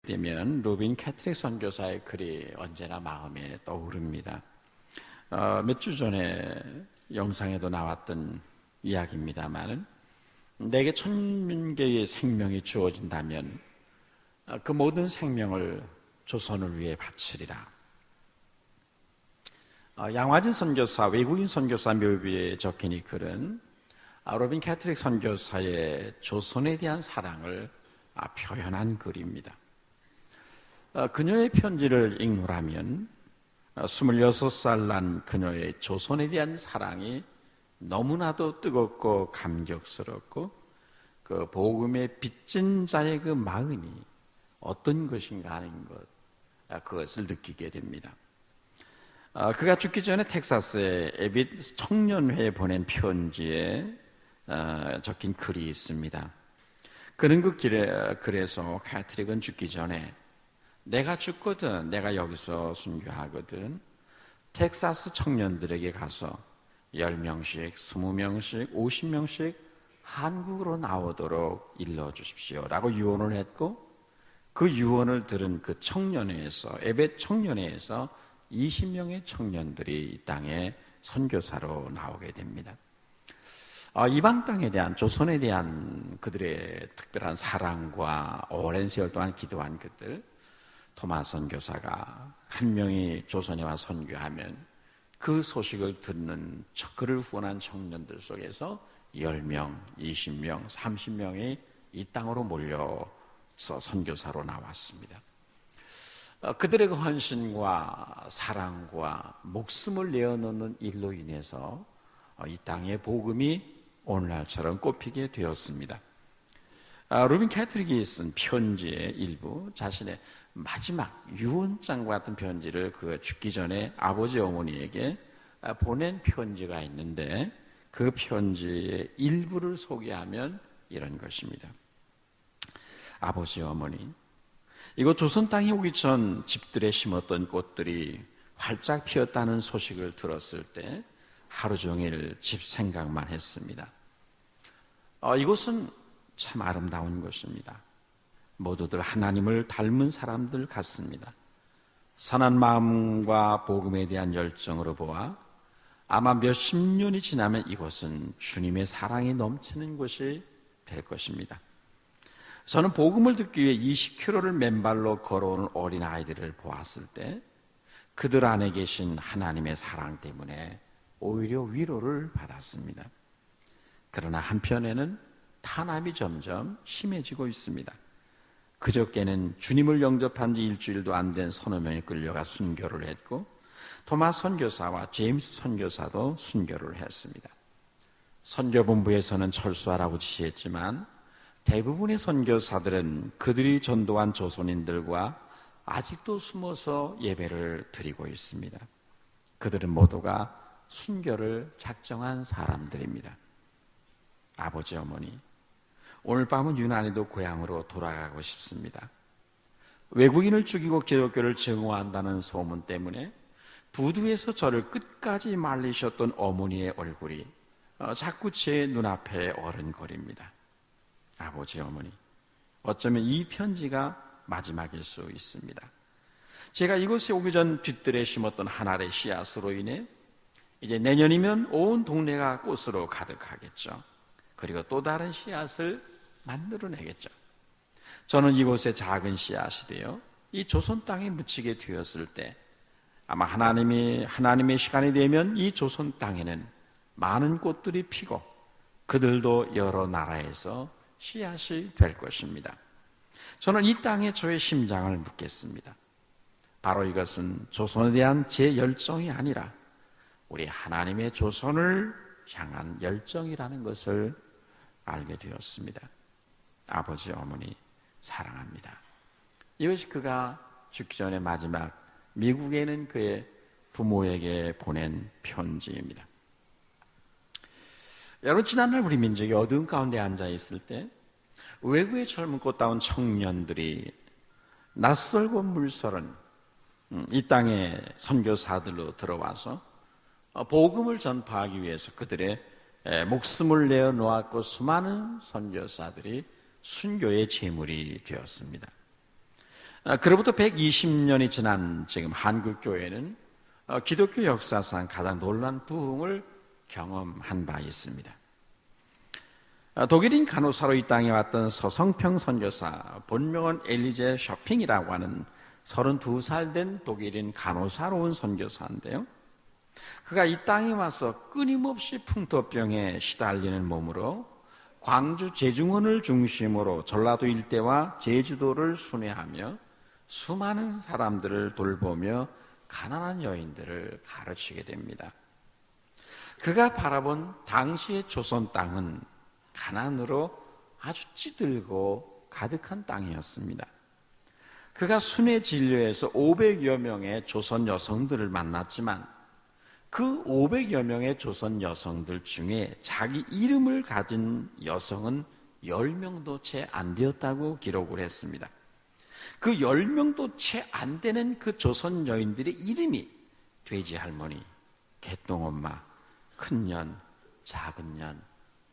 되면 로빈 캐트릭 선교사의 글이 언제나 마음에 떠오릅니다. 몇 주 전에 영상에도 나왔던 이야기입니다만, 내게 1000개의 생명이 주어진다면 그 모든 생명을 조선을 위해 바치리라. 양화진 선교사, 외국인 선교사 묘비에 적힌 이 글은 로빈 캐트릭 선교사의 조선에 대한 사랑을 표현한 글입니다. 그녀의 편지를 읽노라면 26살 난 그녀의 조선에 대한 사랑이 너무나도 뜨겁고 감격스럽고 그 복음의 빚진 자의 그 마음이 어떤 것인가 하는 것, 그것을 느끼게 됩니다. 그가 죽기 전에 텍사스의 에빗 청년회에 보낸 편지에 적힌 글이 있습니다. 그는 그 글에서 캐트릭은 죽기 전에 내가 죽거든, 내가 여기서 순교하거든 텍사스 청년들에게 가서 10명씩, 20명씩, 50명씩 한국으로 나오도록 일러주십시오 라고 유언을 했고, 그 유언을 들은 그 청년회에서, 에벳 청년회에서 20명의 청년들이 이 땅에 선교사로 나오게 됩니다. 이방 땅에 대한, 조선에 대한 그들의 특별한 사랑과 오랜 세월 동안 기도한 그들, 토마 선교사가 한 명이 조선에 와 선교하면 그 소식을 듣는 그를 후원한 청년들 속에서 10명, 20명, 30명이 이 땅으로 몰려서 선교사로 나왔습니다. 그들의 그 헌신과 사랑과 목숨을 내어놓는 일로 인해서 이 땅의 복음이 오늘날처럼 꽃피게 되었습니다. 로빈 캐트릭이 쓴 편지의 일부, 자신의 마지막 유언장과 같은 편지를 그 죽기 전에 아버지 어머니에게 보낸 편지가 있는데, 그 편지의 일부를 소개하면 이런 것입니다. 아버지 어머니, 이곳 조선 땅에 오기 전 집들에 심었던 꽃들이 활짝 피었다는 소식을 들었을 때 하루 종일 집 생각만 했습니다. 이곳은 참 아름다운 곳입니다. 모두들 하나님을 닮은 사람들 같습니다. 선한 마음과 복음에 대한 열정으로 보아 아마 몇십 년이 지나면 이곳은 주님의 사랑이 넘치는 곳이 될 것입니다. 저는 복음을 듣기 위해 20km를 맨발로 걸어오는 어린아이들을 보았을 때 그들 안에 계신 하나님의 사랑 때문에 오히려 위로를 받았습니다. 그러나 한편에는 탄압이 점점 심해지고 있습니다. 그저께는 주님을 영접한 지 일주일도 안 된 서너 명이 끌려가 순교를 했고, 토마 선교사와 제임스 선교사도 순교를 했습니다. 선교본부에서는 철수하라고 지시했지만 대부분의 선교사들은 그들이 전도한 조선인들과 아직도 숨어서 예배를 드리고 있습니다. 그들은 모두가 순교를 작정한 사람들입니다. 아버지 어머니, 오늘 밤은 유난히도 고향으로 돌아가고 싶습니다. 외국인을 죽이고 기독교를 증오한다는 소문 때문에 부두에서 저를 끝까지 말리셨던 어머니의 얼굴이 자꾸 제 눈앞에 어른거립니다. 아버지 어머니, 어쩌면 이 편지가 마지막일 수 있습니다. 제가 이곳에 오기 전 뒤뜰에 심었던 한 알의 씨앗으로 인해 이제 내년이면 온 동네가 꽃으로 가득하겠죠. 그리고 또 다른 씨앗을 만들어내겠죠. 저는 이곳에 작은 씨앗이 되어 이 조선 땅에 묻히게 되었을 때 아마 하나님의 시간이 되면 이 조선 땅에는 많은 꽃들이 피고 그들도 여러 나라에서 씨앗이 될 것입니다. 저는 이 땅에 저의 심장을 묻겠습니다. 바로 이것은 조선에 대한 제 열정이 아니라 우리 하나님의 조선을 향한 열정이라는 것을 알게 되었습니다. 아버지, 어머니 사랑합니다. 이것이 그가 죽기 전에 마지막 미국에는 그의 부모에게 보낸 편지입니다. 여러분, 지난날 우리 민족이 어두운 가운데 앉아있을 때 외국의 젊은 꽃다운 청년들이 낯설고 물설은 이 땅에 선교사들로 들어와서 복음을 전파하기 위해서 그들의 목숨을 내어놓았고 수많은 선교사들이 순교의 제물이 되었습니다. 그로부터 120년이 지난 지금 한국교회는 기독교 역사상 가장 놀라운 부흥을 경험한 바 있습니다. 독일인 간호사로 이 땅에 왔던 서성평 선교사, 본명은 엘리제 쇼핑이라고 하는 32살 된 독일인 간호사로 온 선교사인데요. 그가 이 땅에 와서 끊임없이 풍토병에 시달리는 몸으로 광주 제중원을 중심으로 전라도 일대와 제주도를 순회하며 수많은 사람들을 돌보며 가난한 여인들을 가르치게 됩니다. 그가 바라본 당시의 조선 땅은 가난으로 아주 찌들고 가득한 땅이었습니다. 그가 순회 진료에서 500여 명의 조선 여성들을 만났지만 그 500여 명의 조선 여성들 중에 자기 이름을 가진 여성은 10명도 채 안 되었다고 기록을 했습니다. 그 10명도 채 안 되는 그 조선 여인들의 이름이 돼지 할머니, 개똥엄마, 큰년, 작은년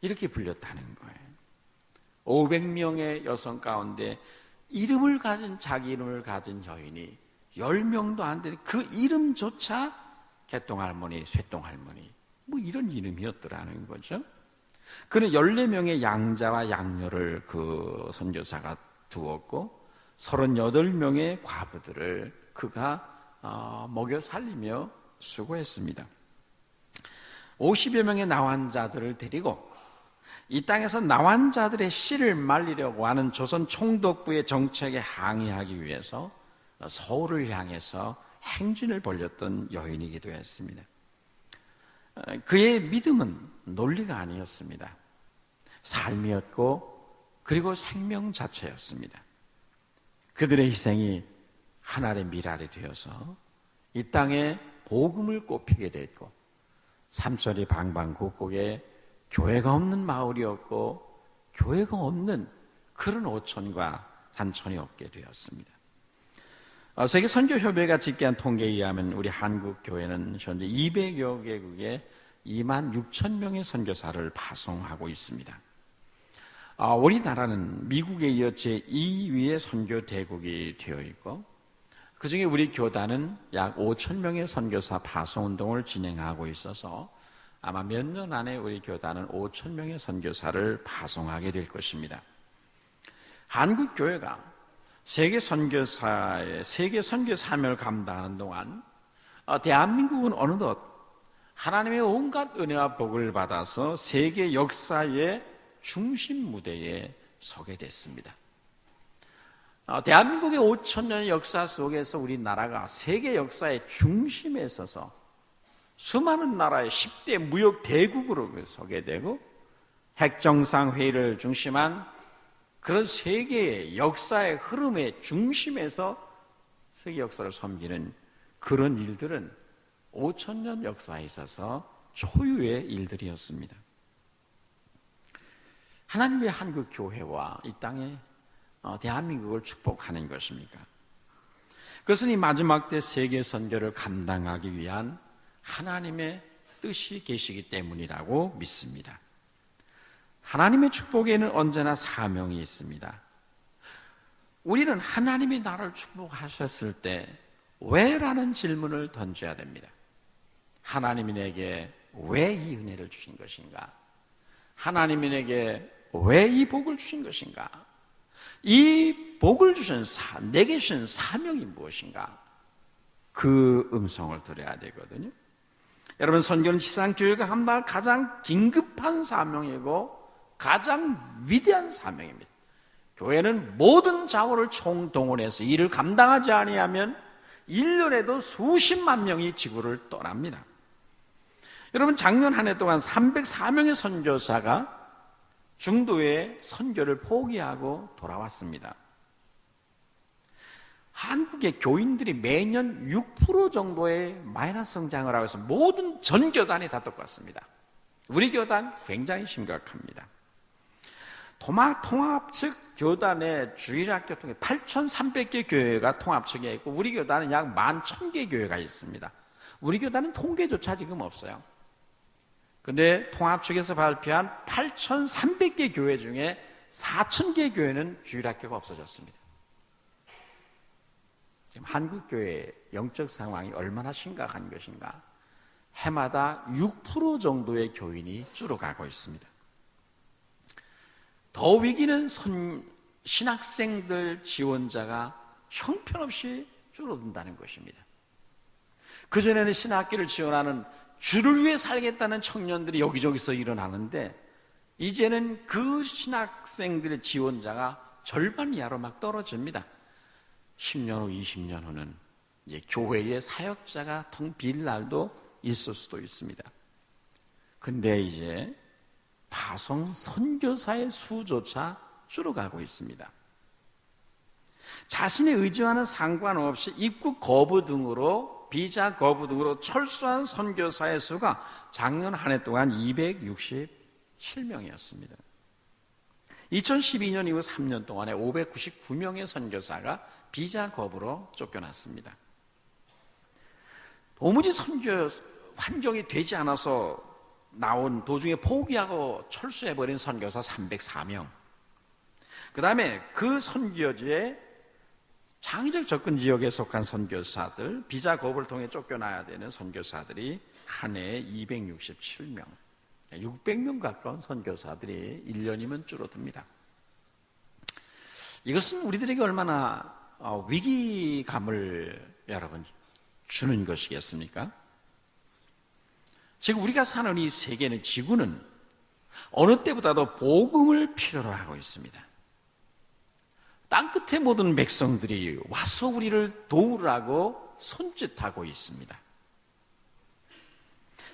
이렇게 불렸다는 거예요. 500명의 여성 가운데 이름을 가진 자기 이름을 가진 여인이 10명도 안 되는 그 이름조차 개똥할머니, 쇠똥할머니 뭐 이런 이름이었더라는 거죠. 그는 14명의 양자와 양녀를 그 선교사가 두었고 38명의 과부들을 그가 먹여 살리며 수고했습니다. 50여 명의 나환자들을 데리고 이 땅에서 나환자들의 씨를 말리려고 하는 조선 총독부의 정책에 항의하기 위해서 서울을 향해서 행진을 벌였던 여인이기도 했습니다. 그의 믿음은 논리가 아니었습니다. 삶이었고 그리고 생명 자체였습니다. 그들의 희생이 하나의 미랄이 되어서 이 땅에 복음을 꽃피게 됐고 삼천리 방방곡곡에 교회가 없는 마을이었고 교회가 없는 그런 오천과 산천이 없게 되었습니다. 세계 선교협회가 집계한 통계에 의하면 우리 한국 교회는 현재 200여 개국에 2만 6천 명의 선교사를 파송하고 있습니다. 우리나라는 미국에 이어 제2위의 선교 대국이 되어 있고 그 중에 우리 교단은 약 5천 명의 선교사 파송 운동을 진행하고 있어서 아마 몇 년 안에 우리 교단은 5천 명의 선교사를 파송하게 될 것입니다. 한국 교회가 세계 선교 사명을 감당하는 동안 대한민국은 어느덧 하나님의 온갖 은혜와 복을 받아서 세계 역사의 중심 무대에 서게 됐습니다. 대한민국의 5천년의 역사 속에서 우리나라가 세계 역사의 중심에 서서 수많은 나라의 10대 무역 대국으로 서게 되고 핵정상회의를 중심한 그런 세계의 역사의 흐름의 중심에서 세계 역사를 섬기는 그런 일들은 5천년 역사에 있어서 초유의 일들이었습니다. 하나님 왜 한국 교회와 이 땅에 대한민국을 축복하는 것입니까? 그것은 이 마지막 때 세계 선교를 감당하기 위한 하나님의 뜻이 계시기 때문이라고 믿습니다. 하나님의 축복에는 언제나 사명이 있습니다. 우리는 하나님이 나를 축복하셨을 때 왜? 라는 질문을 던져야 됩니다. 하나님이 내게 왜 이 은혜를 주신 것인가? 하나님이 내게 왜 이 복을 주신 것인가? 이 복을 주신 내게 주신 사명이 무엇인가? 그 음성을 들어야 되거든요. 여러분, 선교는 지상교회가 감당할 가장 긴급한 사명이고 가장 위대한 사명입니다. 교회는 모든 자원을 총동원해서 이를 감당하지 아니하면 1년에도 수십만 명이 지구를 떠납니다. 여러분, 작년 한 해 동안 304명의 선교사가 중도에 선교를 포기하고 돌아왔습니다. 한국의 교인들이 매년 6% 정도의 마이너스 성장을 하고 있어서 모든 전 교단이 다 똑같습니다. 우리 교단 굉장히 심각합니다. 통합 측 교단의 주일학교 통해 8,300개 교회가 통합 측에 있고 우리 교단은 약 11,000개 교회가 있습니다. 우리 교단은 통계조차 지금 없어요. 근데 통합 측에서 발표한 8,300개 교회 중에 4,000개 교회는 주일학교가 없어졌습니다. 지금 한국교회의 영적 상황이 얼마나 심각한 것인가. 해마다 6% 정도의 교인이 줄어가고 있습니다. 더 위기는 신학생들 지원자가 형편없이 줄어든다는 것입니다. 그전에는 신학기를 지원하는 주를 위해 살겠다는 청년들이 여기저기서 일어나는데 이제는 그 신학생들의 지원자가 절반 이하로 막 떨어집니다. 10년 후, 20년 후는 이제 교회의 사역자가 텅 빈 날도 있을 수도 있습니다. 근데 이제 파송 선교사의 수조차 줄어가고 있습니다. 자신의 의지와는 상관없이 입국 거부 등으로 비자 거부 등으로 철수한 선교사의 수가 작년 한 해 동안 267명이었습니다. 2012년 이후 3년 동안에 599명의 선교사가 비자 거부로 쫓겨났습니다. 도무지 선교 환경이 되지 않아서 나온 도중에 포기하고 철수해버린 선교사 304명. 그 다음에 그 선교지에 창의적 접근 지역에 속한 선교사들, 비자 거부를 통해 쫓겨나야 되는 선교사들이 한 해에 267명, 600명 가까운 선교사들이 1년이면 줄어듭니다. 이것은 우리들에게 얼마나 위기감을 여러분 주는 것이겠습니까? 지금 우리가 사는 이 세계는, 지구는 어느 때보다도 복음을 필요로 하고 있습니다. 땅끝의 모든 백성들이 와서 우리를 도우라고 손짓하고 있습니다.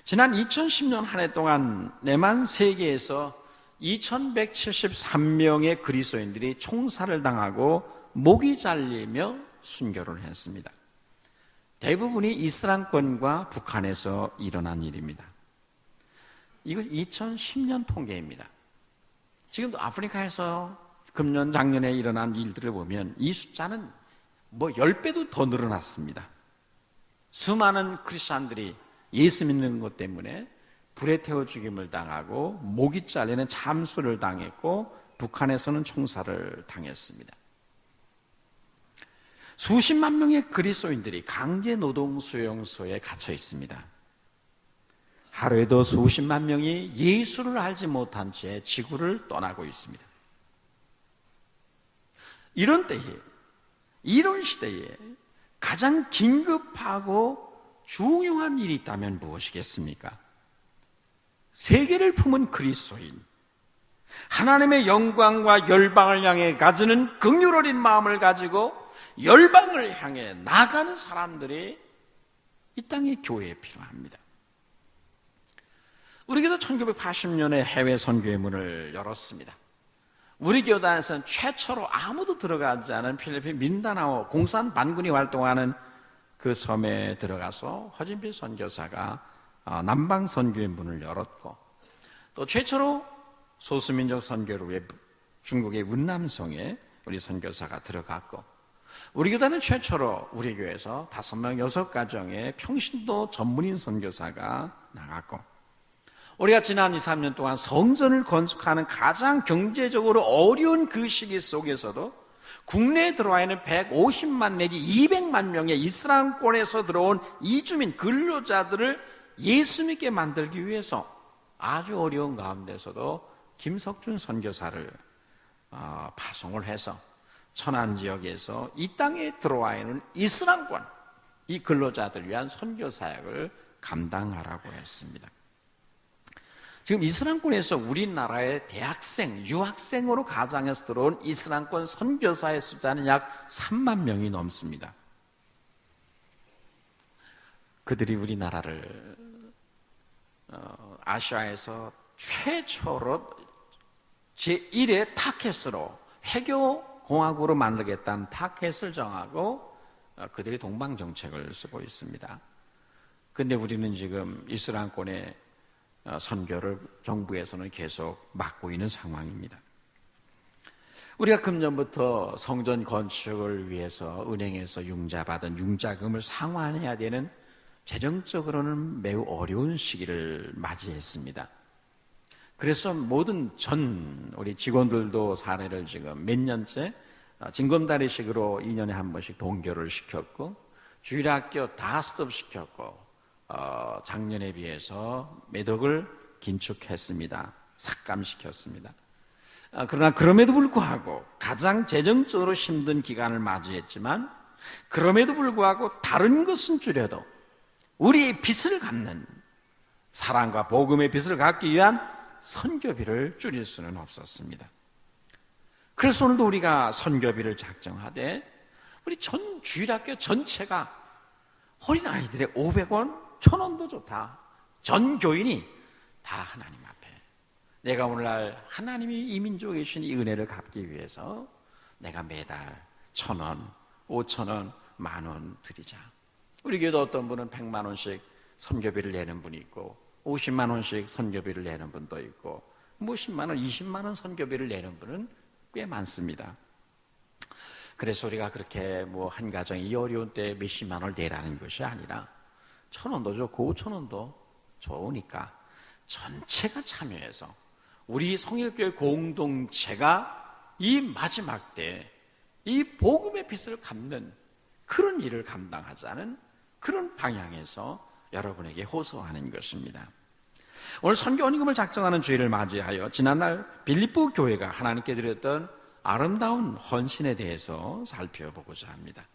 지난 2010년 한 해 동안 내만 세계에서 2173명의 그리스도인들이 총살을 당하고 목이 잘리며 순교를 했습니다. 대부분이 이슬람권과 북한에서 일어난 일입니다. 이거 2010년 통계입니다. 지금도 아프리카에서 금년, 작년에 일어난 일들을 보면 이 숫자는 10배도 더 늘어났습니다. 수많은 크리스찬들이 예수 믿는 것 때문에 불에 태워 죽임을 당하고 목이 잘리는 참수를 당했고 북한에서는 총살을 당했습니다. 수십만 명의 그리스도인들이 강제 노동 수용소에 갇혀 있습니다. 하루에도 수십만 명이 예수를 알지 못한 채 지구를 떠나고 있습니다. 이런 때에, 이런 시대에 가장 긴급하고 중요한 일이 있다면 무엇이겠습니까? 세계를 품은 그리스도인, 하나님의 영광과 열방을 향해 가지는 긍휼 어린 마음을 가지고 열방을 향해 나가는 사람들이 이 땅의 교회에 필요합니다. 우리 교도 1980년에 해외 선교의 문을 열었습니다. 우리 교단에서는 최초로 아무도 들어가지 않은 필리핀 민다나오 공산 반군이 활동하는 그 섬에 들어가서 허진필 선교사가 남방 선교의 문을 열었고, 또 최초로 소수민족 선교를 위해 중국의 운남성에 우리 선교사가 들어갔고, 우리 교단은 최초로 우리 교회에서 5명 6가정의 평신도 전문인 선교사가 나갔고, 우리가 지난 2, 3년 동안 성전을 건축하는 가장 경제적으로 어려운 그 시기 속에서도 국내에 들어와 있는 150만 내지 200만 명의 이슬람권에서 들어온 이주민 근로자들을 예수 믿게 만들기 위해서 아주 어려운 가운데서도 김석준 선교사를 파송을 해서 천안 지역에서 이 땅에 들어와 있는 이슬람권, 이 근로자들을 위한 선교 사역을 감당하라고 했습니다. 지금 이슬람권에서 우리나라의 대학생, 유학생으로 가장해서 들어온 이슬람권 선교사의 숫자는 약 3만 명이 넘습니다. 그들이 우리나라를 아시아에서 최초로 제1의 타켓으로 회교공화국으로 만들겠다는 타켓을 정하고 그들이 동방정책을 쓰고 있습니다. 그런데 우리는 지금 이슬람권의 선교를 정부에서는 계속 막고 있는 상황입니다. 우리가 금년부터 성전 건축을 위해서 은행에서 융자받은 융자금을 상환해야 되는 재정적으로는 매우 어려운 시기를 맞이했습니다. 그래서 모든 우리 직원들도 사례를 지금 몇 년째 징검다리식으로 2년에 한 번씩 동교를 시켰고 주일학교 다 스톱시켰고 작년에 비해서 매덕을 긴축했습니다. 삭감시켰습니다. 그러나 그럼에도 불구하고 가장 재정적으로 힘든 기간을 맞이했지만 그럼에도 불구하고 다른 것은 줄여도 우리의 빚을 갚는 사랑과 복음의 빚을 갚기 위한 선교비를 줄일 수는 없었습니다. 그래서 오늘도 우리가 선교비를 작정하되 우리 전 주일학교 전체가 어린아이들의 500원, 1000원도 좋다. 전 교인이 다 하나님 앞에 내가 오늘날 하나님이 이 민족에 주신 이 은혜를 갚기 위해서 내가 매달 1000원, 5000원, 10,000원 드리자. 우리 교회도 어떤 분은 100만 원씩 선교비를 내는 분이 있고 50만 원씩 선교비를 내는 분도 있고 10만 원, 20만 원 선교비를 내는 분은 꽤 많습니다. 그래서 우리가 그렇게 한 가정이 어려운 때 몇십만 원을 내라는 것이 아니라 1000원도 좋고 5,000원도 좋으니까 전체가 참여해서 우리 성일교회 공동체가 이 마지막 때 이 복음의 빚을 갚는 그런 일을 감당하자는 그런 방향에서 여러분에게 호소하는 것입니다. 오늘 선교헌금을 작정하는 주일을 맞이하여 지난날 빌립보 교회가 하나님께 드렸던 아름다운 헌신에 대해서 살펴보고자 합니다.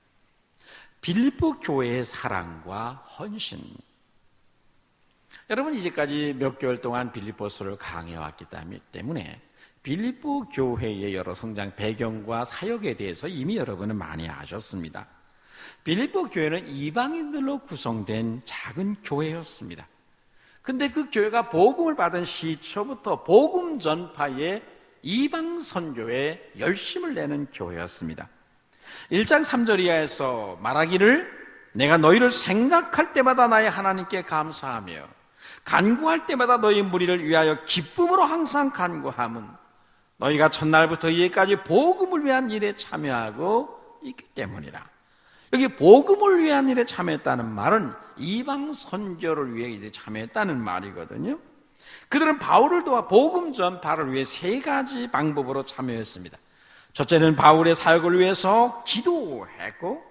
빌립보 교회의 사랑과 헌신. 여러분 이제까지 몇 개월 동안 빌립보서를 강해왔기 때문에 빌립보 교회의 여러 성장 배경과 사역에 대해서 이미 여러분은 많이 아셨습니다. 빌립보 교회는 이방인들로 구성된 작은 교회였습니다. 근데 그 교회가 복음을 받은 시초부터 복음 전파에 이방 선교에 열심을 내는 교회였습니다. 1장 3절 이하에서 말하기를 내가 너희를 생각할 때마다 나의 하나님께 감사하며 간구할 때마다 너희 무리를 위하여 기쁨으로 항상 간구함은 너희가 첫날부터 이제까지 복음을 위한 일에 참여하고 있기 때문이라. 여기 복음을 위한 일에 참여했다는 말은 이방 선교를 위해 이제 참여했다는 말이거든요. 그들은 바울을 도와 복음 전파를 위해 3가지 방법으로 참여했습니다. 첫째는 바울의 사역을 위해서 기도했고,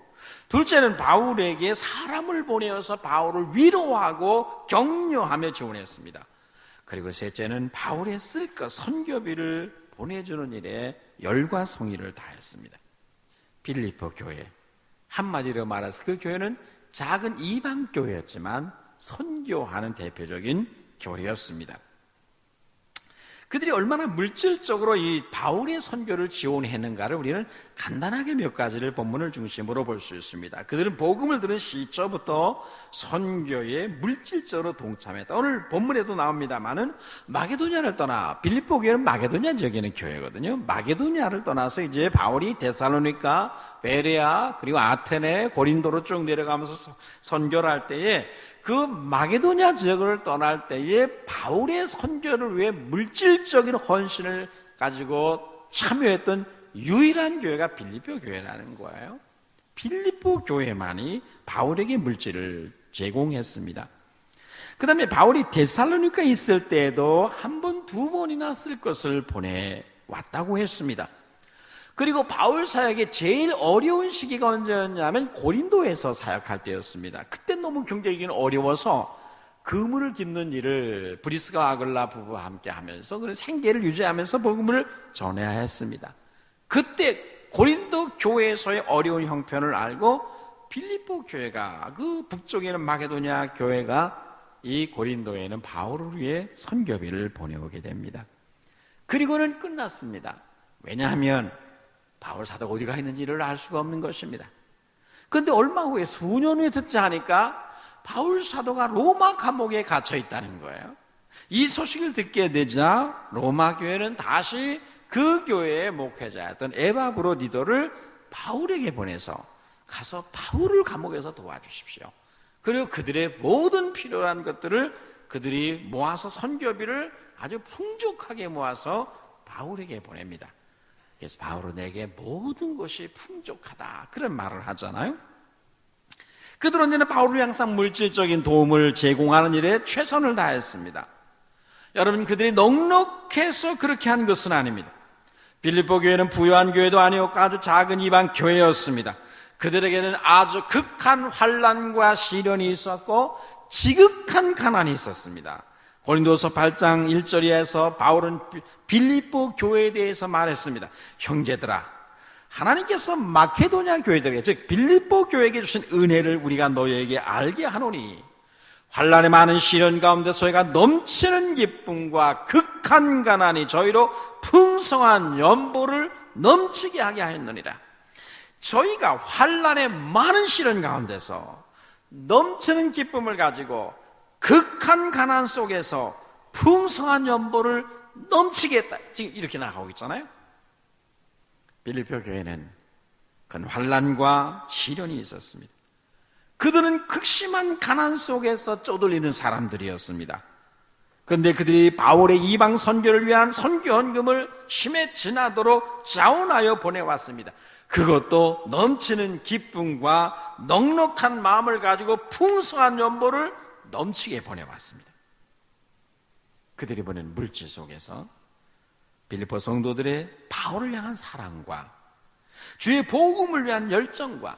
둘째는 바울에게 사람을 보내어서 바울을 위로하고 격려하며 지원했습니다. 그리고 셋째는 바울의 쓸 것 선교비를 보내주는 일에 열과 성의를 다했습니다. 빌립보 교회, 한마디로 말해서 그 교회는 작은 이방 교회였지만 선교하는 대표적인 교회였습니다. 그들이 얼마나 물질적으로 이 바울의 선교를 지원했는가를 우리는 간단하게 몇 가지를 본문을 중심으로 볼 수 있습니다. 그들은 복음을 들은 시초부터 선교에 물질적으로 동참했다. 오늘 본문에도 나옵니다만은 마게도냐를 떠나, 빌립보 교회는 마게도냐 지역에 있는 교회거든요. 마게도냐를 떠나서 이제 바울이 데살로니가, 베레아, 그리고 아테네, 고린도로 쭉 내려가면서 선교를 할 때에 그 마게도냐 지역을 떠날 때에 바울의 선교를 위해 물질적인 헌신을 가지고 참여했던 유일한 교회가 빌립보 교회라는 거예요. 빌립보 교회만이 바울에게 물질을 제공했습니다. 그 다음에 바울이 데살로니카에 있을 때에도 한 번, 2번이나 쓸 것을 보내왔다고 했습니다. 그리고 바울 사역의 제일 어려운 시기가 언제였냐면 고린도에서 사역할 때였습니다. 그때 너무 경제적인 어려워서 그물을 깁는 일을 브리스가 아글라 부부와 함께 하면서 그런 생계를 유지하면서 복음을 전해야 했습니다. 그때 고린도 교회에서의 어려운 형편을 알고 빌립보 교회가, 그 북쪽에 있는 마게도냐 교회가 이 고린도에는 바울을 위해 선교비를 보내오게 됩니다. 그리고는 끝났습니다. 왜냐하면 바울 사도가 어디가 있는지를 알 수가 없는 것입니다. 그런데 얼마 후에, 수년 후에 듣자 하니까 바울 사도가 로마 감옥에 갇혀 있다는 거예요. 이 소식을 듣게 되자 로마 교회는 다시 그 교회의 목회자였던 에바브로디도를 바울에게 보내서 가서 바울을 감옥에서 도와주십시오. 그리고 그들의 모든 필요한 것들을 그들이 모아서 선교비를 아주 풍족하게 모아서 바울에게 보냅니다. 그래서 바울은 내게 모든 것이 풍족하다, 그런 말을 하잖아요. 그들은 이제는 바울을 항상 물질적인 도움을 제공하는 일에 최선을 다했습니다. 여러분, 그들이 넉넉해서 그렇게 한 것은 아닙니다. 빌립보 교회는 부유한 교회도 아니었고 아주 작은 이방 교회였습니다. 그들에게는 아주 극한 환난과 시련이 있었고 지극한 가난이 있었습니다. 고린도서 8장 1절에서 바울은 빌립보 교회에 대해서 말했습니다. 형제들아, 하나님께서 마케도냐 교회들에게, 즉 빌립보 교회에게 주신 은혜를 우리가 너희에게 알게 하노니 환난의 많은 시련 가운데 저희가 넘치는 기쁨과 극한 가난이 저희로 풍성한 연보를 넘치게 하게 하였느니라. 저희가 환난의 많은 시련 가운데서 넘치는 기쁨을 가지고 극한 가난 속에서 풍성한 연보를 넘치게 했다. 지금 이렇게 나가고 있잖아요. 빌립보 교회는 큰 환난과 시련이 있었습니다. 그들은 극심한 가난 속에서 쪼들리는 사람들이었습니다. 그런데 그들이 바울의 이방 선교를 위한 선교 헌금을 힘에 지나도록 자원하여 보내왔습니다. 그것도 넘치는 기쁨과 넉넉한 마음을 가지고 풍성한 연보를 넘치게 보내왔습니다. 그들이 보낸 물질 속에서 빌립보 성도들의 바울을 향한 사랑과 주의 복음을 위한 열정과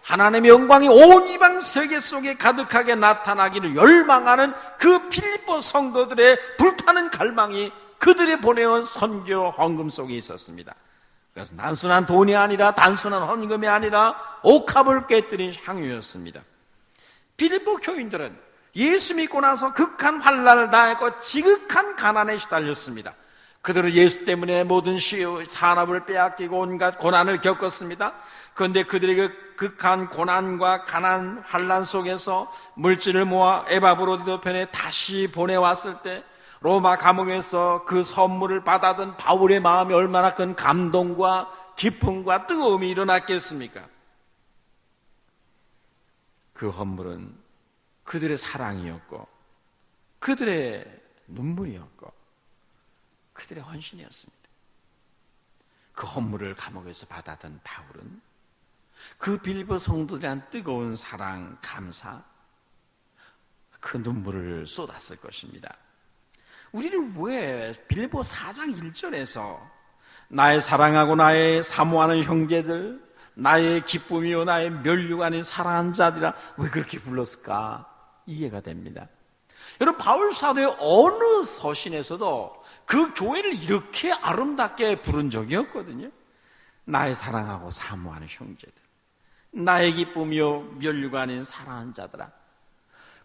하나님의 영광이 온 이방 세계 속에 가득하게 나타나기를 열망하는 그 빌립보 성도들의 불타는 갈망이 그들이 보내온 선교 헌금 속에 있었습니다. 그래서 단순한 돈이 아니라, 단순한 헌금이 아니라 옥합을 깨뜨린 향유였습니다. 빌립보 교인들은 예수 믿고 나서 극한 환난을 당했고 지극한 가난에 시달렸습니다. 그들은 예수 때문에 모든 산업을 빼앗기고 온갖 고난을 겪었습니다. 그런데 그들의 극한 고난과 가난 환난 속에서 물질을 모아 에바브로디도편에 다시 보내왔을 때 로마 감옥에서 그 선물을 받아든 바울의 마음이 얼마나 큰 감동과 기쁨과 뜨거움이 일어났겠습니까? 그 헌물은 그들의 사랑이었고 그들의 눈물이었고 그들의 헌신이었습니다. 그 헌물을 감옥에서 받아든 바울은 그 빌립보 성도들에 대한 뜨거운 사랑, 감사, 그 눈물을 쏟았을 것입니다. 우리를 왜 빌립보 4장 1절에서 나의 사랑하고 나의 사모하는 형제들, 나의 기쁨이요 나의 면류가 아닌 사랑하는 자들이라 왜 그렇게 불렀을까? 이해가 됩니다. 여러분, 바울 사도의 어느 서신에서도 그 교회를 이렇게 아름답게 부른 적이 없거든요. 나의 사랑하고 사모하는 형제들, 나의 기쁨이요 면류가 아닌 사랑하는 자들아.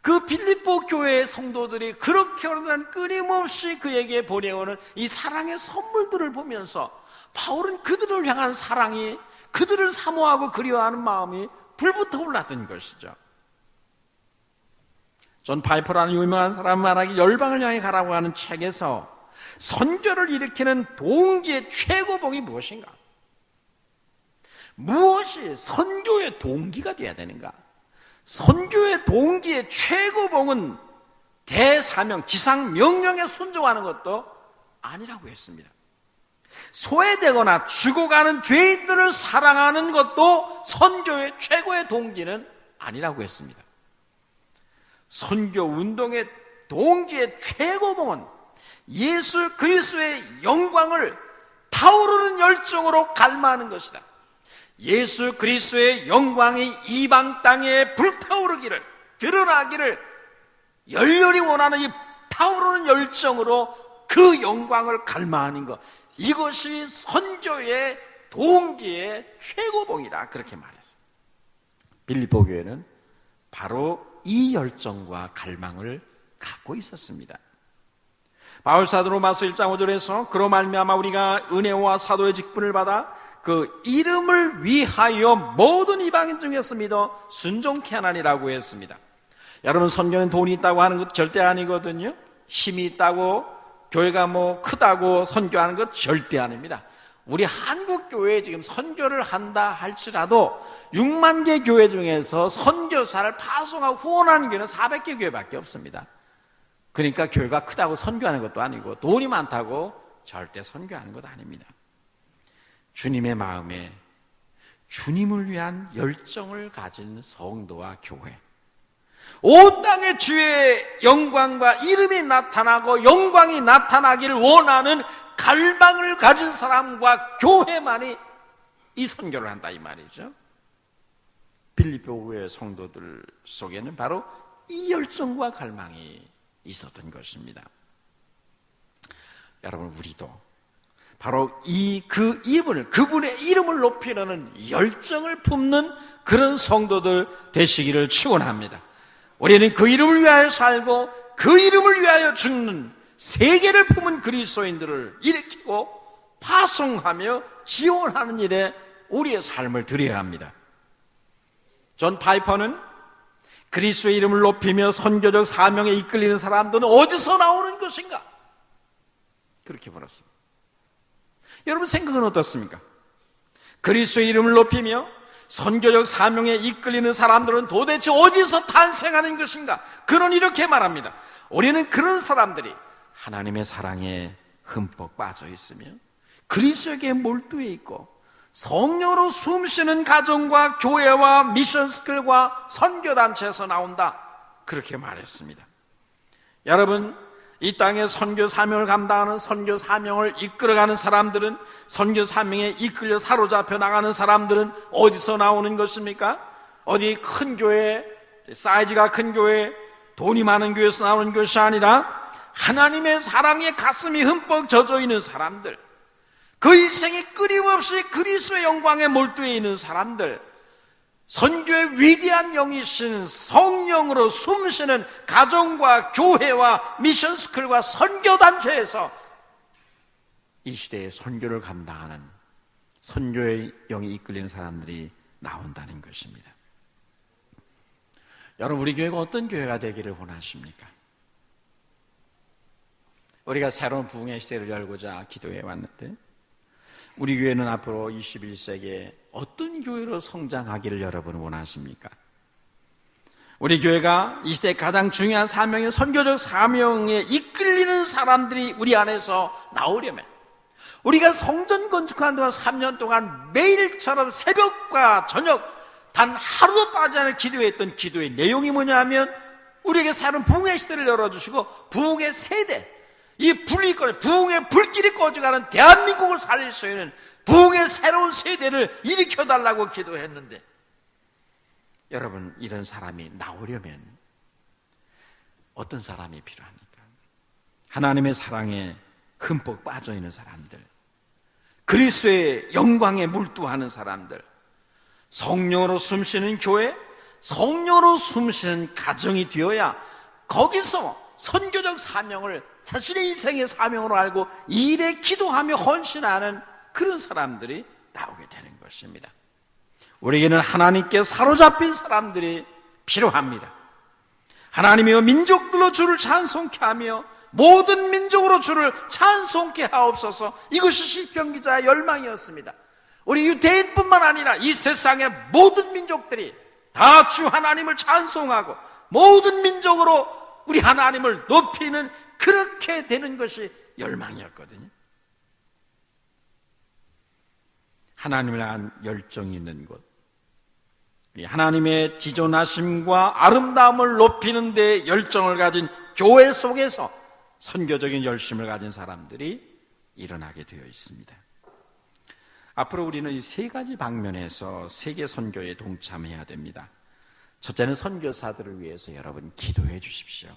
그 빌립보 교회의 성도들이 그렇게 오랫동안 끊임없이 그에게 보내오는 이 사랑의 선물들을 보면서 바울은 그들을 향한 사랑이, 그들을 사모하고 그리워하는 마음이 불붙어 올랐던 것이죠. 존 파이퍼라는 유명한 사람은 말하기 열방을 향해 가라고 하는 책에서 선교를 일으키는 동기의 최고봉이 무엇인가? 무엇이 선교의 동기가 되어야 되는가? 선교의 동기의 최고봉은 대사명, 지상명령에 순종하는 것도 아니라고 했습니다. 소외되거나 죽어가는 죄인들을 사랑하는 것도 선교의 최고의 동기는 아니라고 했습니다. 선교 운동의 동기의 최고봉은 예수 그리스도의 영광을 타오르는 열정으로 갈망하는 것이다. 예수 그리스도의 영광이 이방 땅에 불타오르기를, 드러나기를 열렬히 원하는 이 타오르는 열정으로 그 영광을 갈망하는 것, 이것이 선교의 동기의 최고봉이다, 그렇게 말했어요. 빌립보 교회는 바로 이 열정과 갈망을 갖고 있었습니다. 바울 사도 로마서 1장 5절에서 그로 말미암아 우리가 은혜와 사도의 직분을 받아 그 이름을 위하여 모든 이방인 중에서 믿어 순종케 하나니라고 했습니다. 여러분, 선교는 돈이 있다고 하는 것 절대 아니거든요. 힘이 있다고, 교회가 뭐 크다고 선교하는 것 절대 아닙니다. 우리 한국 교회에 지금 선교를 한다 할지라도 6만 개 교회 중에서 선교사를 파송하고 후원하는 교회는 400개 교회밖에 없습니다. 그러니까 교회가 크다고 선교하는 것도 아니고 돈이 많다고 절대 선교하는 것도 아닙니다. 주님의 마음에 주님을 위한 열정을 가진 성도와 교회, 온 땅에 주의 영광과 이름이 나타나고 영광이 나타나기를 원하는 갈망을 가진 사람과 교회만이 이 선교를 한다 이 말이죠. 빌립보 교회 성도들 속에는 바로 이 열정과 갈망이 있었던 것입니다. 여러분, 우리도 바로 그분의 이름을 높이려는 열정을 품는 그런 성도들 되시기를 축원합니다. 우리는 그 이름을 위하여 살고 그 이름을 위하여 죽는 세계를 품은 그리스도인들을 일으키고 파송하며 지원하는 일에 우리의 삶을 드려야 합니다. 존 파이퍼는 그리스도의 이름을 높이며 선교적 사명에 이끌리는 사람들은 어디서 나오는 것인가? 그렇게 물었습니다. 여러분 생각은 어떻습니까? 그리스도의 이름을 높이며 선교적 사명에 이끌리는 사람들은 도대체 어디서 탄생하는 것인가? 그는 이렇게 말합니다. 우리는 그런 사람들이 하나님의 사랑에 흠뻑 빠져 있으며 그리스도에게 몰두해 있고 성령으로 숨쉬는 가정과 교회와 미션스쿨과 선교단체에서 나온다, 그렇게 말했습니다. 여러분, 이 땅에 선교 사명을 감당하는 선교 사명을 이끌어가는 사람들은, 선교 사명에 이끌려 사로잡혀 나가는 사람들은 어디서 나오는 것입니까? 어디 큰 교회, 사이즈가 큰 교회, 돈이 많은 교회에서 나오는 것이 아니라 하나님의 사랑에 가슴이 흠뻑 젖어 있는 사람들, 그 인생이 끊임없이 그리스도의 영광에 몰두해 있는 사람들, 선교의 위대한 영이신 성령으로 숨쉬는 가정과 교회와 미션스쿨과 선교단체에서 이 시대의 선교를 감당하는 선교의 영이 이끌리는 사람들이 나온다는 것입니다. 여러분, 우리 교회가 어떤 교회가 되기를 원하십니까? 우리가 새로운 부흥의 시대를 열고자 기도해 왔는데, 우리 교회는 앞으로 21세기에 어떤 교회로 성장하기를 여러분 원하십니까? 우리 교회가 이 시대의 가장 중요한 사명인 선교적 사명에 이끌리는 사람들이 우리 안에서 나오려면, 우리가 성전 건축하는 동안 3년 동안 매일처럼 새벽과 저녁 단 하루도 빠지지 않을 기도했던 기도의 내용이 뭐냐 하면, 우리에게 새로운 부흥의 시대를 열어주시고 부흥의 세대, 이 불이 꺼져, 부흥의 불길이 꺼져가는 대한민국을 살릴 수 있는 부흥의 새로운 세대를 일으켜달라고 기도했는데, 여러분, 이런 사람이 나오려면 어떤 사람이 필요합니까? 하나님의 사랑에 흠뻑 빠져있는 사람들, 그리스도의 영광에 몰두하는 사람들, 성령으로 숨쉬는 교회, 성령으로 숨쉬는 가정이 되어야 거기서 선교적 사명을 자신의 인생의 사명으로 알고 이 일에 기도하며 헌신하는 그런 사람들이 나오게 되는 것입니다. 우리에게는 하나님께 사로잡힌 사람들이 필요합니다. 하나님이여 민족들로 주를 찬송케 하며 모든 민족으로 주를 찬송케 하옵소서. 이것이 시편 기자의 열망이었습니다. 우리 유대인뿐만 아니라 이 세상의 모든 민족들이 다 주 하나님을 찬송하고 모든 민족으로 우리 하나님을 높이는, 그렇게 되는 것이 열망이었거든요. 하나님을 향한 열정이 있는 곳, 하나님의 지존하심과 아름다움을 높이는 데 열정을 가진 교회 속에서 선교적인 열심을 가진 사람들이 일어나게 되어 있습니다. 앞으로 우리는 이 세 가지 방면에서 세계 선교에 동참해야 됩니다. 첫째는 선교사들을 위해서 여러분 기도해 주십시오.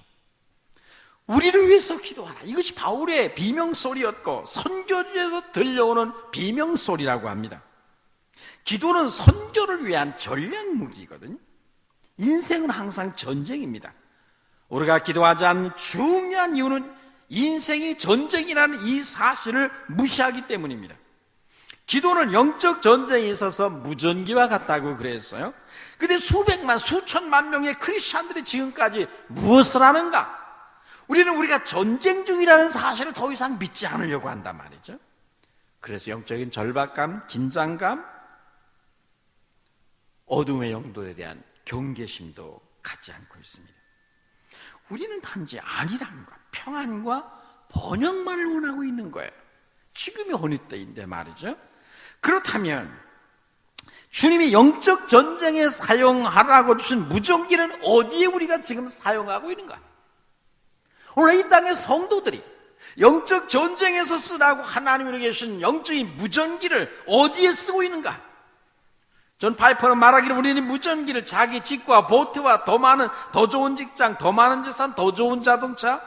우리를 위해서 기도하라. 이것이 바울의 비명소리였고 선교지에서 들려오는 비명소리라고 합니다. 기도는 선교를 위한 전략 무기거든요. 인생은 항상 전쟁입니다. 우리가 기도하지 않는 중요한 이유는 인생이 전쟁이라는 이 사실을 무시하기 때문입니다. 기도는 영적 전쟁에 있어서 무전기와 같다고 그랬어요. 근데 수백만, 수천만 명의 크리스찬들이 지금까지 무엇을 하는가? 우리는 우리가 전쟁 중이라는 사실을 더 이상 믿지 않으려고 한단 말이죠. 그래서 영적인 절박감, 긴장감, 어둠의 영도에 대한 경계심도 갖지 않고 있습니다. 우리는 단지 안일함과 평안과 번영만을 원하고 있는 거예요. 지금이 어느 때인데 말이죠. 그렇다면 주님이 영적 전쟁에 사용하라고 주신 무전기는 어디에 우리가 지금 사용하고 있는가? 오늘 이 땅의 성도들이 영적 전쟁에서 쓰라고 하나님이 계신 영적인 무전기를 어디에 쓰고 있는가? 존 파이퍼는 말하기를 우리는 무전기를 자기 집과 보트와 더 많은, 더 좋은 직장, 더 많은 재산, 더 좋은 자동차,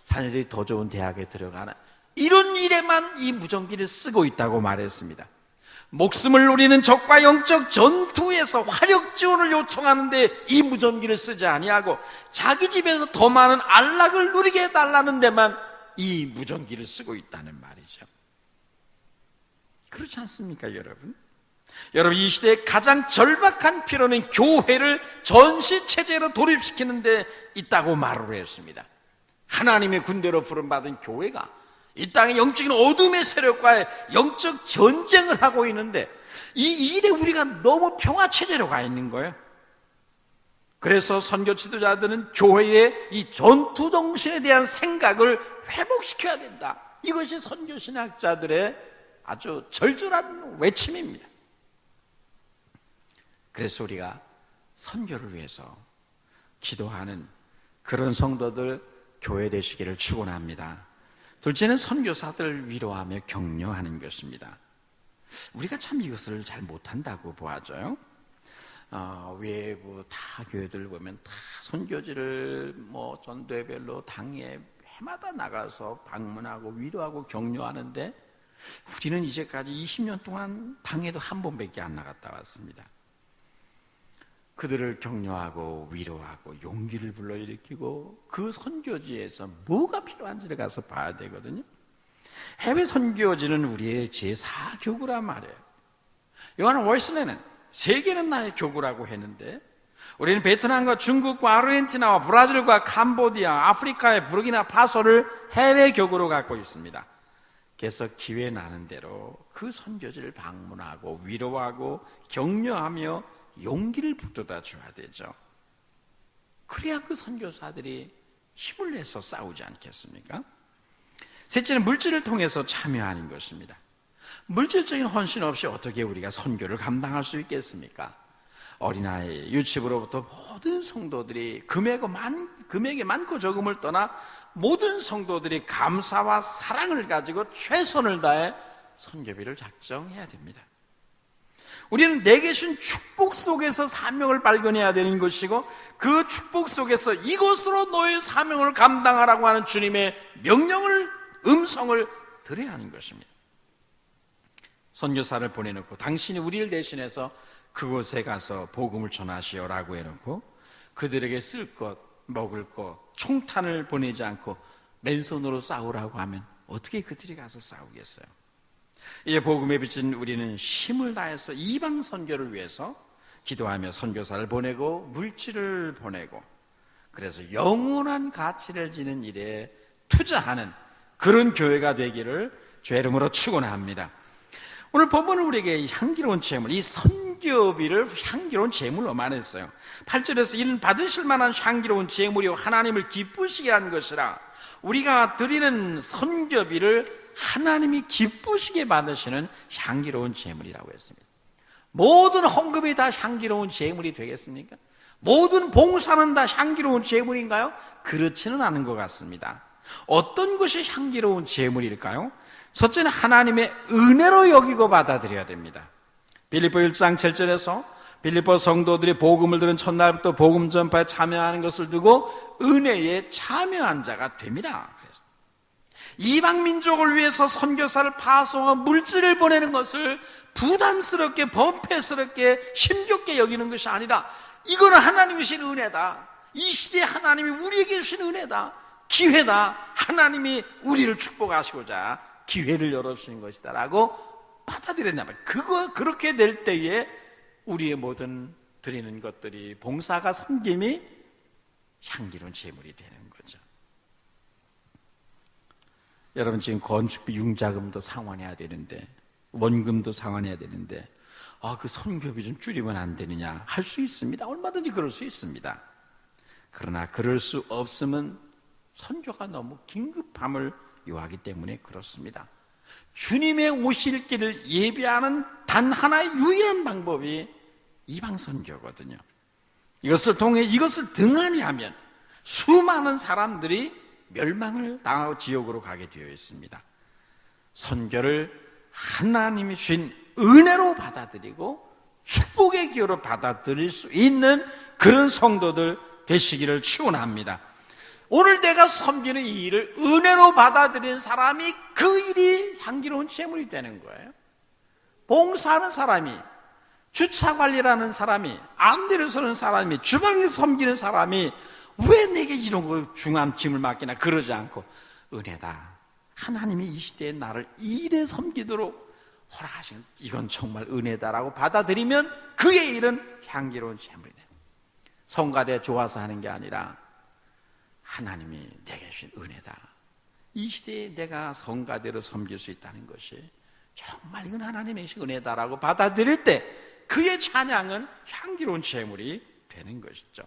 자녀들이 더 좋은 대학에 들어가는 이런 일에만 이 무전기를 쓰고 있다고 말했습니다. 목숨을 노리는 적과 영적 전투에서 화력 지원을 요청하는데 이 무전기를 쓰지 아니하고 자기 집에서 더 많은 안락을 누리게 해달라는 데만 이 무전기를 쓰고 있다는 말이죠. 그렇지 않습니까, 여러분? 여러분, 이 시대의 가장 절박한 필요는 교회를 전시체제로 돌입시키는 데 있다고 말을 했습니다. 하나님의 군대로 부름받은 교회가 이 땅의 영적인 어둠의 세력과의 영적 전쟁을 하고 있는데 이 일에 우리가 너무 평화체제로 가 있는 거예요. 그래서 선교 지도자들은 교회의 이 전투정신에 대한 생각을 회복시켜야 된다. 이것이 선교신학자들의 아주 절절한 외침입니다. 그래서 우리가 선교를 위해서 기도하는 그런 성도들 교회 되시기를 축원합니다. 둘째는 선교사들을 위로하며 격려하는 것입니다. 우리가 참 이것을 잘 못한다고 보아져요. 외부 다 교회들 보면 다 선교지를 전도회별로 당에 해마다 나가서 방문하고 위로하고 격려하는데 우리는 이제까지 20년 동안 당에도 한 번밖에 안 나갔다 왔습니다. 그들을 격려하고 위로하고 용기를 불러일으키고 그 선교지에서 뭐가 필요한지를 가서 봐야 되거든요. 해외 선교지는 우리의 제4교구란 말이에요. 요한 월슬레는 세계는 나의 교구라고 했는데 우리는 베트남과 중국과 아르헨티나와 브라질과 캄보디아, 아프리카의 부르키나 파소를 해외 교구로 갖고 있습니다. 그래서 기회 나는 대로 그 선교지를 방문하고 위로하고 격려하며 용기를 북돋아 줘야 되죠. 그래야 그 선교사들이 힘을 내서 싸우지 않겠습니까? 셋째는 물질을 통해서 참여하는 것입니다. 물질적인 헌신 없이 어떻게 우리가 선교를 감당할 수 있겠습니까? 어린아이, 유치부로부터 모든 성도들이 금액이 많고 적음을 떠나 모든 성도들이 감사와 사랑을 가지고 최선을 다해 선교비를 작정해야 됩니다. 우리는 내게 주신 축복 속에서 사명을 발견해야 되는 것이고 그 축복 속에서 이것으로 너의 사명을 감당하라고 하는 주님의 음성을 들어야 하는 것입니다. 선교사를 보내놓고 당신이 우리를 대신해서 그곳에 가서 복음을 전하시오라고 해놓고 그들에게 쓸 것, 먹을 것, 총탄을 보내지 않고 맨손으로 싸우라고 하면 어떻게 그들이 가서 싸우겠어요? 이제 복음에 비친 우리는 힘을 다해서 이방 선교를 위해서 기도하며 선교사를 보내고 물질을 보내고 그래서 영원한 가치를 지는 일에 투자하는 그런 교회가 되기를 주의 이름으로 축원합니다. 오늘 본문은 우리에게 향기로운 재물, 이 선교비를 향기로운 재물로 말했어요. 8절에서 이는 받으실 만한 향기로운 재물이요 하나님을 기쁘시게 한 것이라. 우리가 드리는 선교비를 하나님이 기쁘시게 받으시는 향기로운 재물이라고 했습니다. 모든 헌금이 다 향기로운 재물이 되겠습니까? 모든 봉사는 다 향기로운 재물인가요? 그렇지는 않은 것 같습니다. 어떤 것이 향기로운 재물일까요? 첫째는 하나님의 은혜로 여기고 받아들여야 됩니다. 빌립보 1장 7절에서 빌립보 성도들이 복음을 들은 첫날부터 복음 전파에 참여하는 것을 두고 은혜에 참여한 자가 됩니다. 그래서 이방 민족을 위해서 선교사를 파송하고 물질을 보내는 것을 부담스럽게 범패스럽게 힘겹게 여기는 것이 아니라 이거는 하나님이 주신 은혜다. 이 시대에 하나님이 우리에게 주신 은혜다. 기회다. 하나님이 우리를 축복하시고자 기회를 열어주신 것이다 라고 받아들였나 봐요. 그렇게 될 때에 우리의 모든 드리는 것들이 봉사가 섬김이 향기로운 재물이 되는 거죠. 여러분 지금 건축비 융자금도 상환해야 되는데 원금도 상환해야 되는데 그 선교비 좀 줄이면 안 되느냐 할 수 있습니다. 얼마든지 그럴 수 있습니다. 그러나 그럴 수 없으면 선교가 너무 긴급함을 요하기 때문에 그렇습니다. 주님의 오실 길을 예비하는 단 하나의 유일한 방법이 이방 선교거든요. 이것을 통해 이것을 등한히 하면 수많은 사람들이 멸망을 당하고 지옥으로 가게 되어 있습니다. 선교를 하나님이 주신 은혜로 받아들이고 축복의 기회로 받아들일 수 있는 그런 성도들 되시기를 축원합니다. 오늘 내가 섬기는 이 일을 은혜로 받아들이는 사람이 그 일이 향기로운 제물이 되는 거예요. 봉사하는 사람이, 주차 관리라는 사람이, 안대를 서는 사람이, 주방에서 섬기는 사람이 왜 내게 이런 거 중요한 짐을 맡기나 그러지 않고 은혜다. 하나님이 이 시대에 나를 이 일에 섬기도록 허락하신 이건 정말 은혜다라고 받아들이면 그의 일은 향기로운 제물이 됩니다. 성가대 좋아서 하는 게 아니라 하나님이 내게 주신 은혜다. 이 시대에 내가 성가대로 섬길 수 있다는 것이 정말 이건 하나님의 은혜다라고 받아들일 때 그의 찬양은 향기로운 제물이 되는 것이죠.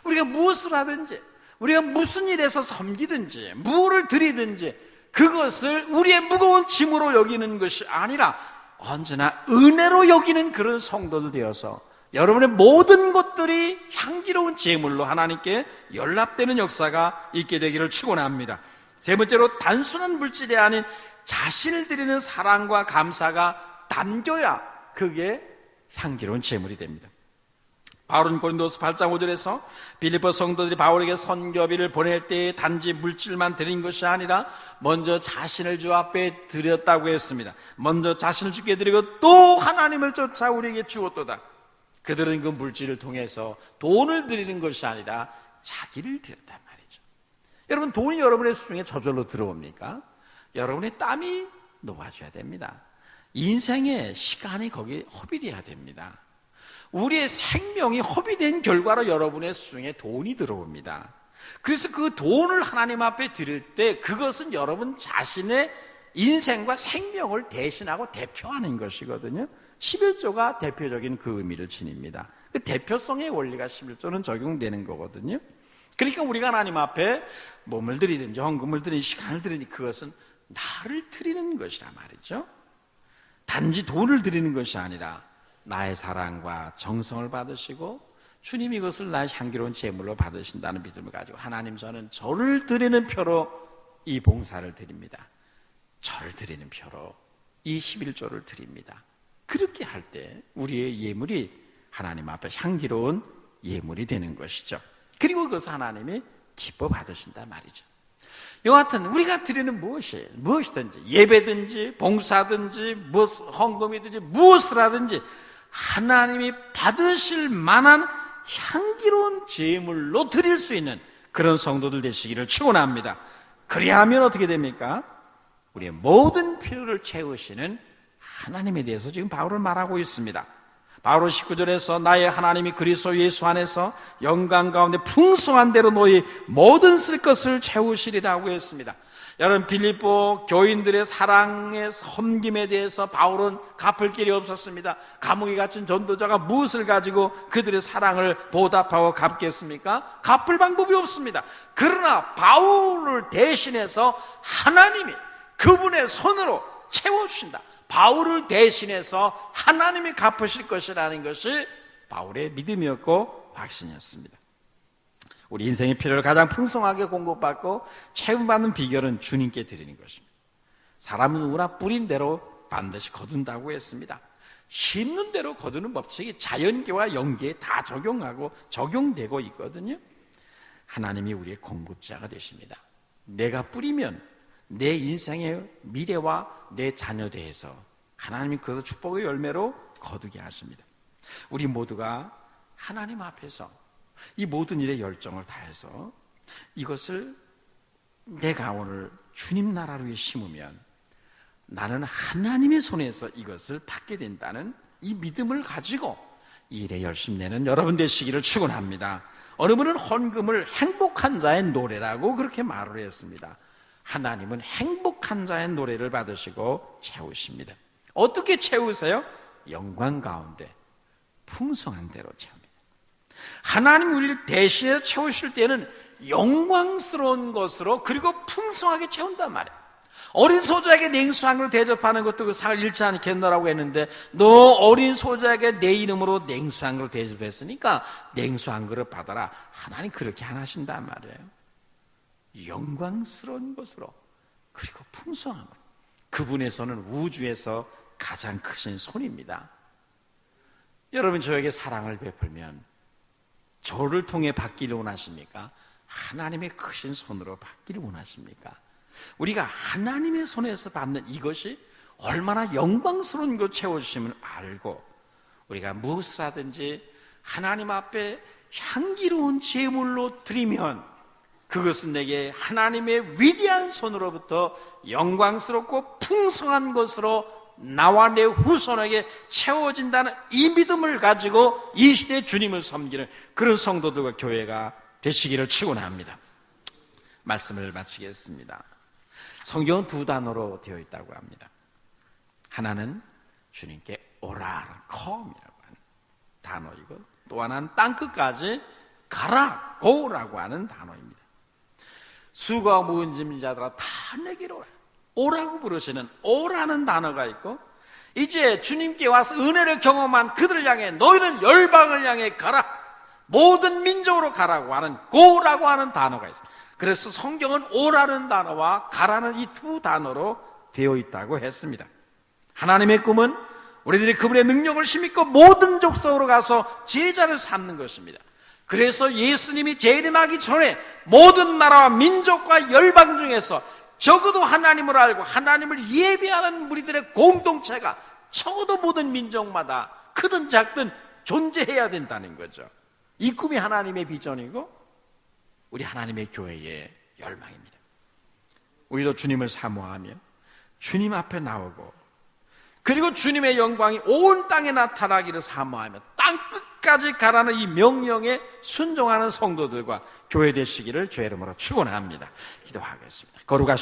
우리가 무엇을 하든지, 우리가 무슨 일에서 섬기든지, 무엇을 드리든지 그것을 우리의 무거운 짐으로 여기는 것이 아니라 언제나 은혜로 여기는 그런 성도들 되어서 여러분의 모든 것들이 향기로운 제물로 하나님께 연락되는 역사가 있게 되기를 축원합니다. 세 번째로 단순한 물질이 아닌 자신을 드리는 사랑과 감사가 담겨야 그게 향기로운 제물이 됩니다. 바울은 고린도서 8장 5절에서 빌립보 성도들이 바울에게 선교비를 보낼 때에 단지 물질만 드린 것이 아니라 먼저 자신을 주 앞에 드렸다고 했습니다. 먼저 자신을 주께 드리고 또 하나님을 쫓아 우리에게 주었도다. 그들은 그 물질을 통해서 돈을 드리는 것이 아니라 자기를 드렸단 말이죠. 여러분, 돈이 여러분의 수중에 저절로 들어옵니까? 여러분의 땀이 녹아줘야 됩니다. 인생의 시간이 거기에 허비돼야 됩니다. 우리의 생명이 허비된 결과로 여러분의 수중에 돈이 들어옵니다. 그래서 그 돈을 하나님 앞에 드릴 때 그것은 여러분 자신의 인생과 생명을 대신하고 대표하는 것이거든요. 11조가 대표적인 그 의미를 지닙니다. 그 대표성의 원리가 11조는 적용되는 거거든요. 그러니까 우리가 하나님 앞에 몸을 드리든지 헌금을 드리든지 시간을 드리든지 그것은 나를 드리는 것이라 말이죠. 단지 돈을 드리는 것이 아니라 나의 사랑과 정성을 받으시고 주님이 그것을 나의 향기로운 제물로 받으신다는 믿음을 가지고 하나님, 저는 저를 드리는 표로 이 봉사를 드립니다. 저를 드리는 표로 이 11조를 드립니다. 그렇게 할 때 우리의 예물이 하나님 앞에 향기로운 예물이 되는 것이죠. 그리고 그것을 하나님이 기뻐 받으신단 말이죠. 여하튼 우리가 드리는 무엇이든지 예배든지 봉사든지 헌금이든지 무엇을 하든지 하나님이 받으실 만한 향기로운 제물로 드릴 수 있는 그런 성도들 되시기를 축원합니다. 그리하면 어떻게 됩니까? 우리의 모든 필요를 채우시는 하나님에 대해서 지금 바울은 말하고 있습니다. 바울은 19절에서 나의 하나님이 그리스도 예수 안에서 영광 가운데 풍성한 대로 너희 모든 쓸 것을 채우시리라고 했습니다. 여러분, 빌립보 교인들의 사랑의 섬김에 대해서 바울은 갚을 길이 없었습니다. 감옥에 갇힌 전도자가 무엇을 가지고 그들의 사랑을 보답하고 갚겠습니까? 갚을 방법이 없습니다. 그러나 바울을 대신해서 하나님이 그분의 손으로 채워주신다. 바울을 대신해서 하나님이 갚으실 것이라는 것이 바울의 믿음이었고 확신이었습니다. 우리 인생의 필요를 가장 풍성하게 공급받고 채움받는 비결은 주님께 드리는 것입니다. 사람은 누구나 뿌린 대로 반드시 거둔다고 했습니다. 심는 대로 거두는 법칙이 자연계와 영계에 다 적용되고 있거든요. 하나님이 우리의 공급자가 되십니다. 내가 뿌리면 내 인생의 미래와 내 자녀 대해서 하나님이 그것을 축복의 열매로 거두게 하십니다. 우리 모두가 하나님 앞에서 이 모든 일에 열정을 다해서 이것을 내가 오늘 주님 나라를 위해 심으면 나는 하나님의 손에서 이것을 받게 된다는 이 믿음을 가지고 이 일에 열심 내는 여러분 되시기를 축원합니다. 어느 분은 헌금을 행복한 자의 노래라고 그렇게 말을 했습니다. 하나님은 행복한 자의 노래를 받으시고 채우십니다. 어떻게 채우세요? 영광 가운데 풍성한 대로 채웁니다. 하나님 우리를 대신해서 채우실 때는 영광스러운 것으로 그리고 풍성하게 채운단 말이에요. 어린 소자에게 냉수 한 그릇 대접하는 것도 그 상을 잃지 않겠노라고 했는데 너 어린 소자에게 내 이름으로 냉수 한 그릇 대접했으니까 냉수 한 그릇 받아라. 하나님 그렇게 안 하신단 말이에요. 영광스러운 것으로, 그리고 풍성함으로. 그분의 손은 우주에서 가장 크신 손입니다. 여러분, 저에게 사랑을 베풀면 저를 통해 받기를 원하십니까? 하나님의 크신 손으로 받기를 원하십니까? 우리가 하나님의 손에서 받는 이것이 얼마나 영광스러운 것 채워주심을 알고, 우리가 무엇을 하든지 하나님 앞에 향기로운 제물로 드리면 그것은 내게 하나님의 위대한 손으로부터 영광스럽고 풍성한 것으로 나와 내 후손에게 채워진다는 이 믿음을 가지고 이 시대에 주님을 섬기는 그런 성도들과 교회가 되시기를 축원합니다. 말씀을 마치겠습니다. 성경은 두 단어로 되어 있다고 합니다. 하나는 주님께 오라, come이라고 하는 단어이고, 또 하나는 땅끝까지 가라, go라고 하는 단어입니다. 수고와 무거운 짐진 자들아 다 내게로 오라. 오라고 부르시는 오라는 단어가 있고, 이제 주님께 와서 은혜를 경험한 그들을 향해 너희는 열방을 향해 가라, 모든 민족으로 가라고 하는 go라고 하는 단어가 있습니다. 그래서 성경은 오라는 단어와 가라는 이 두 단어로 되어 있다고 했습니다. 하나님의 꿈은 우리들이 그분의 능력을 힘입고 모든 족속으로 가서 제자를 삼는 것입니다. 그래서 예수님이 재림하기 전에 모든 나라와 민족과 열방 중에서 적어도 하나님을 알고 하나님을 예배하는 무리들의 공동체가 적어도 모든 민족마다 크든 작든 존재해야 된다는 거죠. 이 꿈이 하나님의 비전이고 우리 하나님의 교회의 열망입니다. 우리도 주님을 사모하며 주님 앞에 나오고, 그리고 주님의 영광이 온 땅에 나타나기를 사모하며 땅끝까지 가라는 이 명령에 순종하는 성도들과 교회 되시기를 주의 이름으로 축원합니다. 기도하겠습니다. 거룩하신